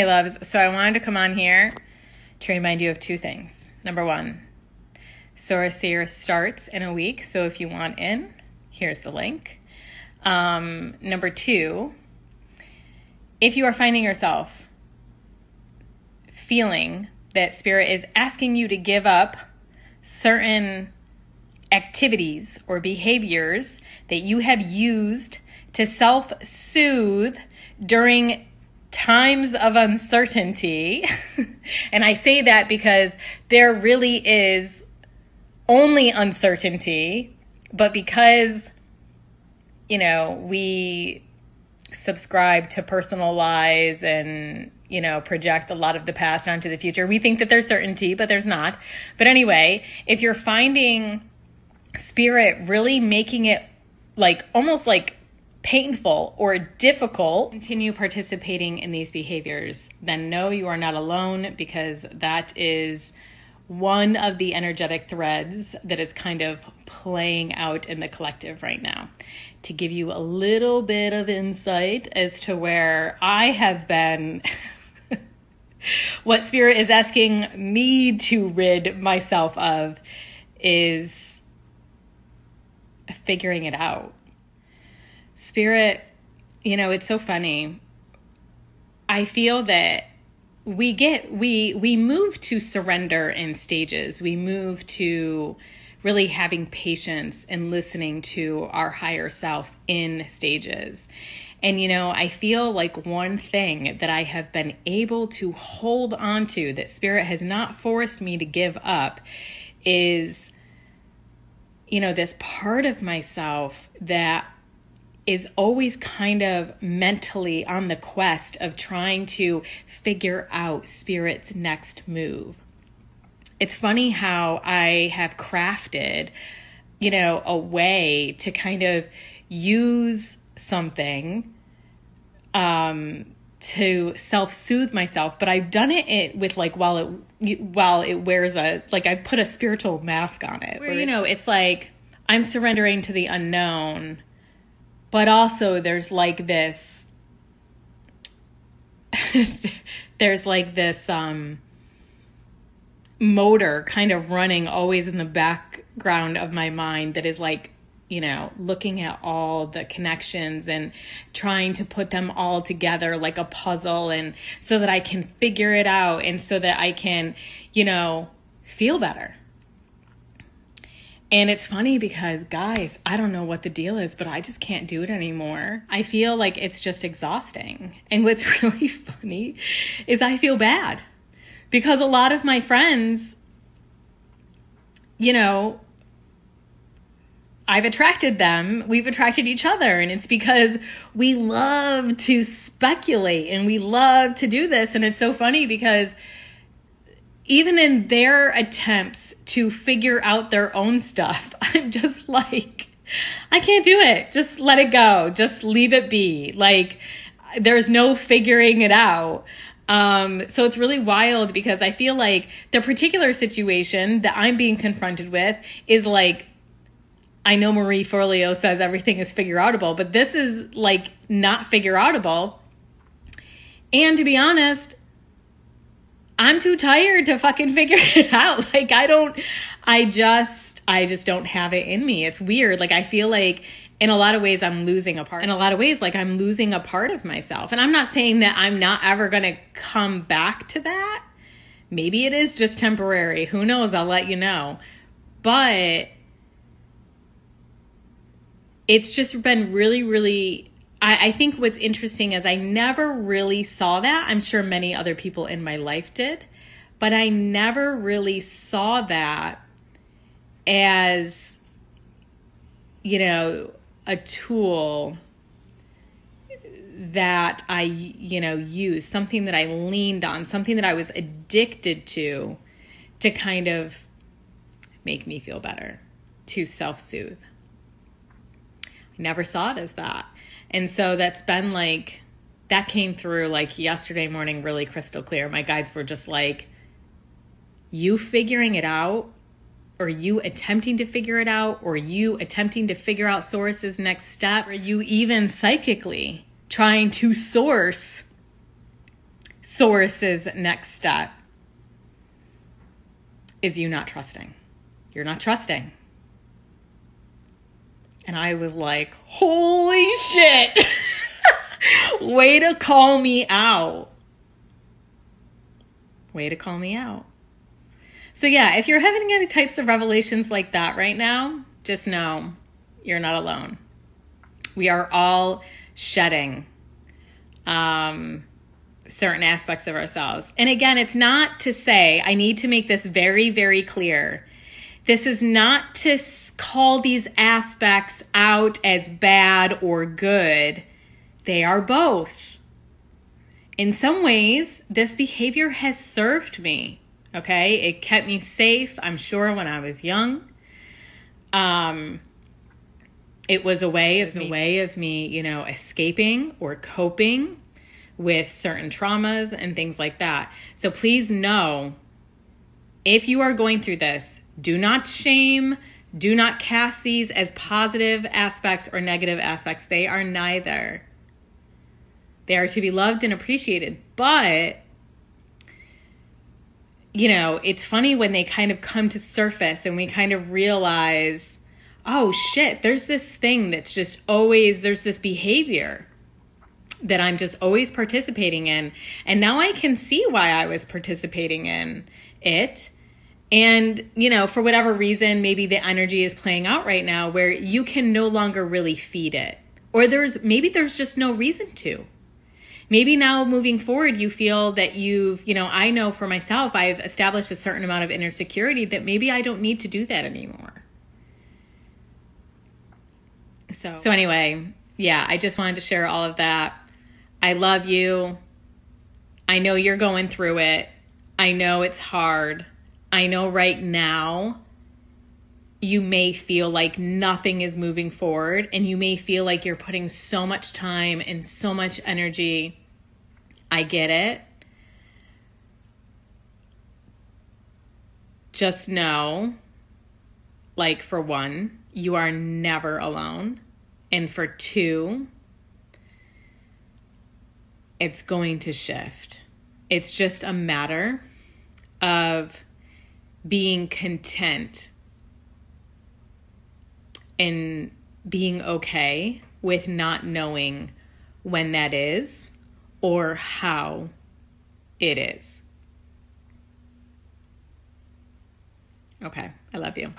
Hey loves, so I wanted to come on here to remind you of two things. Number one, Soroseer starts in a week, so if you want in, here's the link. Number two, if you are finding yourself feeling that Spirit is asking you to give up certain activities or behaviors that you have used to self-soothe during times of uncertainty, and I say that because there really is only uncertainty, but because, we subscribe to personal lies and, project a lot of the past onto the future, we think that there's certainty, but there's not. But anyway, if you're finding Spirit really making it almost like painful or difficult, continue participating in these behaviors, then know you are not alone, because that is one of the energetic threads that is kind of playing out in the collective right now. To give you a little bit of insight as to where I have been, what Spirit is asking me to rid myself of is figuring it out. Spirit, it's so funny. I feel that we move to surrender in stages. We move to really having patience and listening to our higher self in stages. And, I feel like one thing that I have been able to hold on to that Spirit has not forced me to give up is, this part of myself that is always kind of mentally on the quest of trying to figure out Spirit's next move. It's funny how I have crafted, a way to kind of use something to self-soothe myself, but I've done it with while it wears I've put a spiritual mask on it, where, it's like I'm surrendering to the unknown, but also there's this motor kind of running always in the background of my mind that is looking at all the connections and trying to put them all together like a puzzle, and so that I can figure it out and so that I can, feel better. And it's funny because, guys, I don't know what the deal is, but I just can't do it anymore. I feel like it's just exhausting. And what's really funny is I feel bad because a lot of my friends, I've attracted them, we've attracted each other, and it's because we love to speculate and we love to do this. And it's so funny because even in their attempts to figure out their own stuff, I'm just like, I can't do it. Just let it go. Just leave it be. There's no figuring it out. So it's really wild because I feel like the particular situation that I'm being confronted with is I know Marie Forleo says everything is figure-outable, but this is not figure-outable. And to be honest, I'm too tired to fucking figure it out. I just don't have it in me. It's weird. I feel like in a lot of ways I'm losing a part. In a lot of ways, I'm losing a part of myself. And I'm not saying that I'm not ever going to come back to that. Maybe it is just temporary. Who knows? I'll let you know. But it's just been really, really, I think what's interesting is I never really saw that. I'm sure many other people in my life did, but I never really saw that as, a tool that I, used, something that I leaned on, something that I was addicted to kind of make me feel better, to self-soothe. I never saw it as that. And so that's been that came through yesterday morning really crystal clear. My guides were just you figuring it out, or you attempting to figure it out, or you attempting to figure out Source's next step, or you even psychically trying to source source's next step is you not trusting. You're not trusting. And I was like, holy shit. Way to call me out. Way to call me out. So yeah, if you're having any types of revelations like that right now, just know you're not alone. We are all shedding certain aspects of ourselves. And again, it's not to say, I need to make this very, very clear. This is not to call these aspects out as bad or good. They are both. In some ways, this behavior has served me. Okay, it kept me safe, I'm sure, when I was young. It was a way of me, you know, escaping or coping with certain traumas and things like that. So please know, if you are going through this, do not shame, do not cast these as positive aspects or negative aspects. They are neither. They are to be loved and appreciated. But, you know, it's funny when they kind of come to surface and we kind of realize, oh shit, there's this thing that's just always, there's this behavior that I'm just always participating in. And now I can see why I was participating in it. And, you know, for whatever reason, maybe the energy is playing out right now where you can no longer really feed it. Or maybe there's just no reason to. Maybe now moving forward, you feel that I know for myself, I've established a certain amount of inner security that maybe I don't need to do that anymore. So anyway, yeah, I just wanted to share all of that. I love you. I know you're going through it. I know it's hard. I know right now you may feel like nothing is moving forward, and you may feel like you're putting so much time and so much energy. I get it. Just know, like, for one, you are never alone. And for two, it's going to shift. It's just a matter of being content and being okay with not knowing when that is or how it is. Okay, I love you.